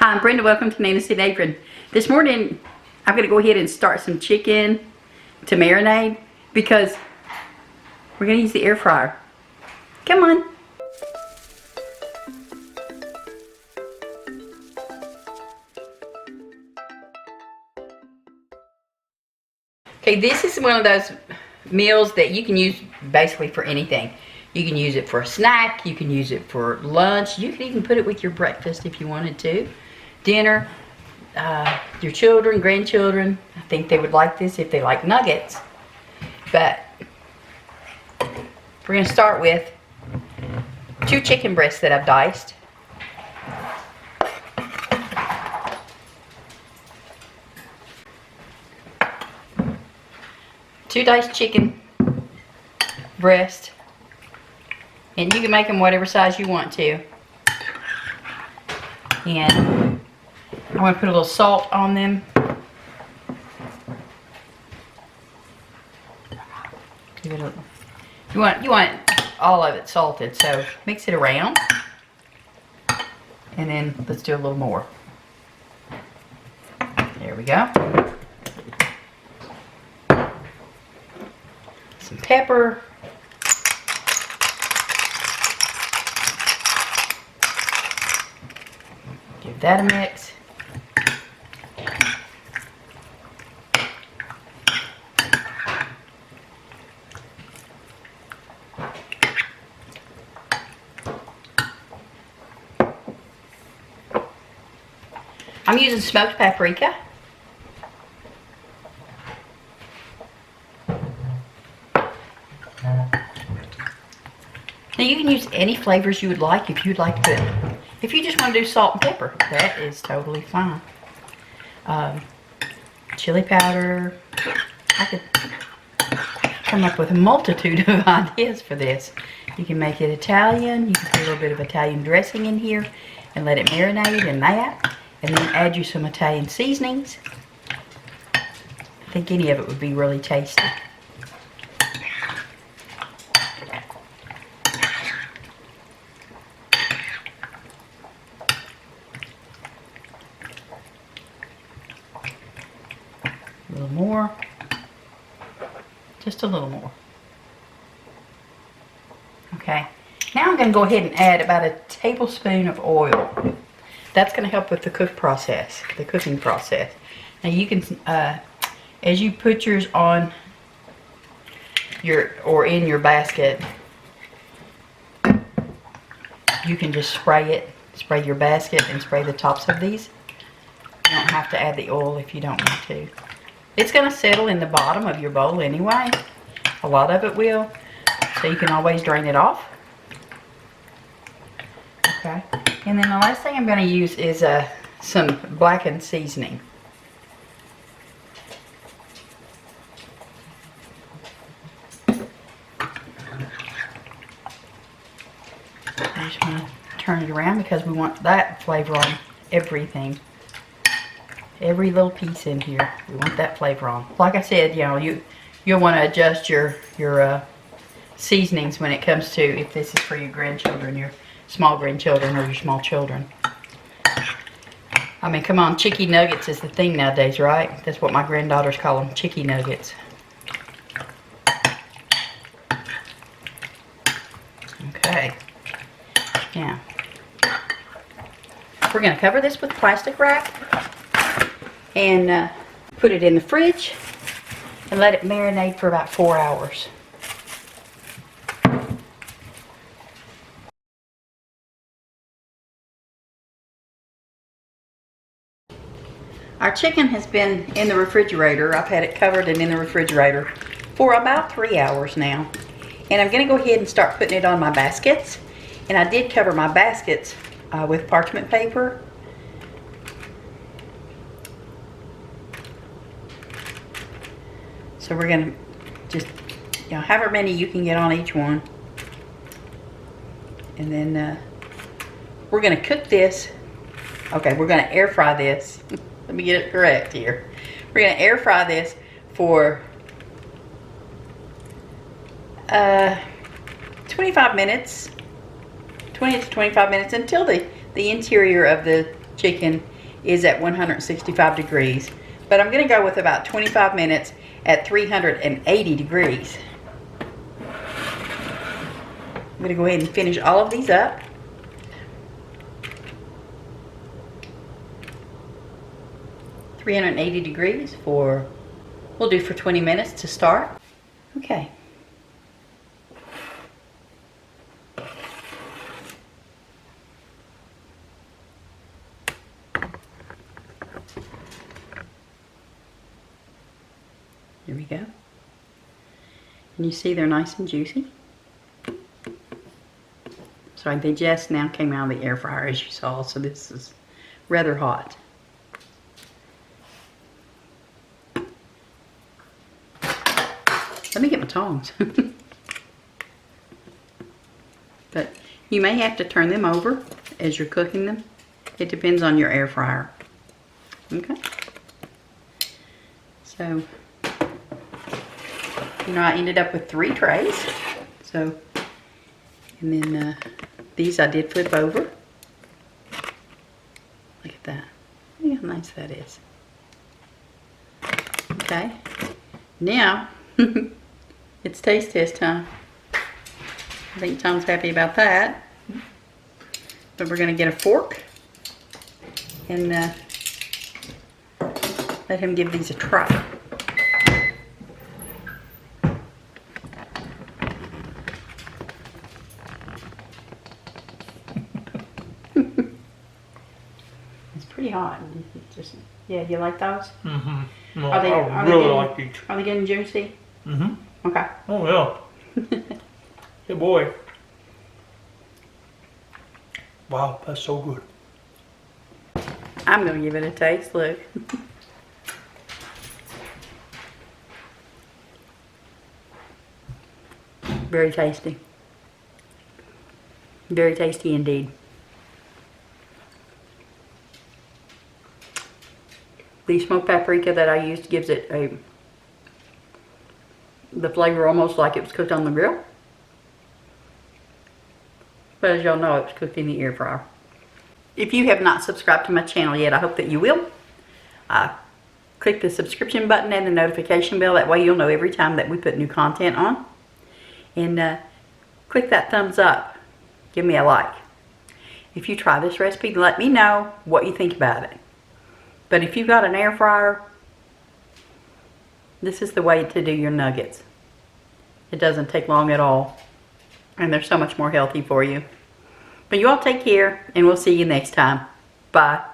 Hi, I'm Brenda. Welcome to Canon Apron. This morning, I'm going to go ahead and start some chicken to marinate because we're going to use the air fryer. Come on. Okay, this is one of those meals that you can use basically for anything. You can use it for a snack, you can use it for lunch, you can even put it with your breakfast if you wanted to. Dinner, your children, grandchildren, I think they would like this if they like nuggets. But we're going to start with 2 chicken breasts that I've diced. Two diced chicken breast, and you can make them whatever size you want to. And I want to put a little salt on them. Give it a, you want all of it salted, so mix it around, and then let's do a little more. There we go. Some pepper. Give that a mix. I'm using smoked paprika. Now you can use any flavors you would like if you'd like to. If you just want to do salt and pepper, that is totally fine. Chili powder. I could come up with a multitude of ideas for this. You can make it Italian. You can put a little bit of Italian dressing in here and let it marinate in that. And then add you some Italian seasonings. I think any of it would be really tasty. A little more. Just a little more. Okay. Now I'm going to go ahead and add about a tablespoon of oil. That's going to help with the cooking process. Now you can, as you put yours on in your basket, you can just spray your basket and spray the tops of these. You don't have to add the oil if you don't want to. It's going to settle in the bottom of your bowl anyway. A lot of it will, so you can always drain it off. Okay. And then the last thing I'm going to use is some blackened seasoning. I just want to turn it around because we want that flavor on everything. Every little piece in here, we want that flavor on. Like I said, you know, you'll want to adjust your seasonings when it comes to, if this is for your grandchildren, your small grandchildren, or your small children. I mean, come on, chicky nuggets is the thing nowadays, right? That's what my granddaughters call them, chicky nuggets. Okay. Now, we're going to cover this with plastic wrap and put it in the fridge and let it marinate for about 4 hours. Our chicken has been in the refrigerator. I've had it covered and in the refrigerator for about 3 hours now. And I'm going to go ahead and start putting it on my baskets. And I did cover my baskets with parchment paper. So we're going to just, you know, however many you can get on each one. And then we're going to cook this. Okay, we're going to air fry this. Let me get it correct here. We're going to air fry this for 25 minutes, 20 to 25 minutes until the interior of the chicken is at 165 degrees. But I'm gonna go with about 25 minutes at 380 degrees. I'm gonna go ahead and finish all of these up. (380 degrees) for, we'll do for 20 minutes to start. Okay. Here we go. And you see they're nice and juicy. Sorry, they just now came out of the air fryer, as you saw, so this is rather hot. Let me get my tongs. But you may have to turn them over as you're cooking them. It depends on your air fryer. Okay. So, you know, I ended up with 3 trays. So, and then these I did flip over. Look at that. Look how nice that is. Okay. Now, it's taste test time. I think Tom's happy about that. But we're going to get a fork and let him give these a try. It's pretty hot. Just, yeah, you like those? Mm-hmm. No, Are they really like these. Are they getting juicy? Mm-hmm. Okay. Oh, yeah. Hey, boy. Wow, that's so good. I'm going to give it a taste. Look. Very tasty. Very tasty indeed. The smoked paprika that I used gives it the flavor almost like it was cooked on the grill. But as y'all know, it was cooked in the air fryer. If you have not subscribed to my channel yet, I hope that you will. Click the subscription button and the notification bell. That way you'll know every time that we put new content on. And click that thumbs up. Give me a like. If you try this recipe, let me know what you think about it. But if you've got an air fryer, this is the way to do your nuggets. It doesn't take long at all. And they're so much more healthy for you. But you all take care, and we'll see you next time. Bye.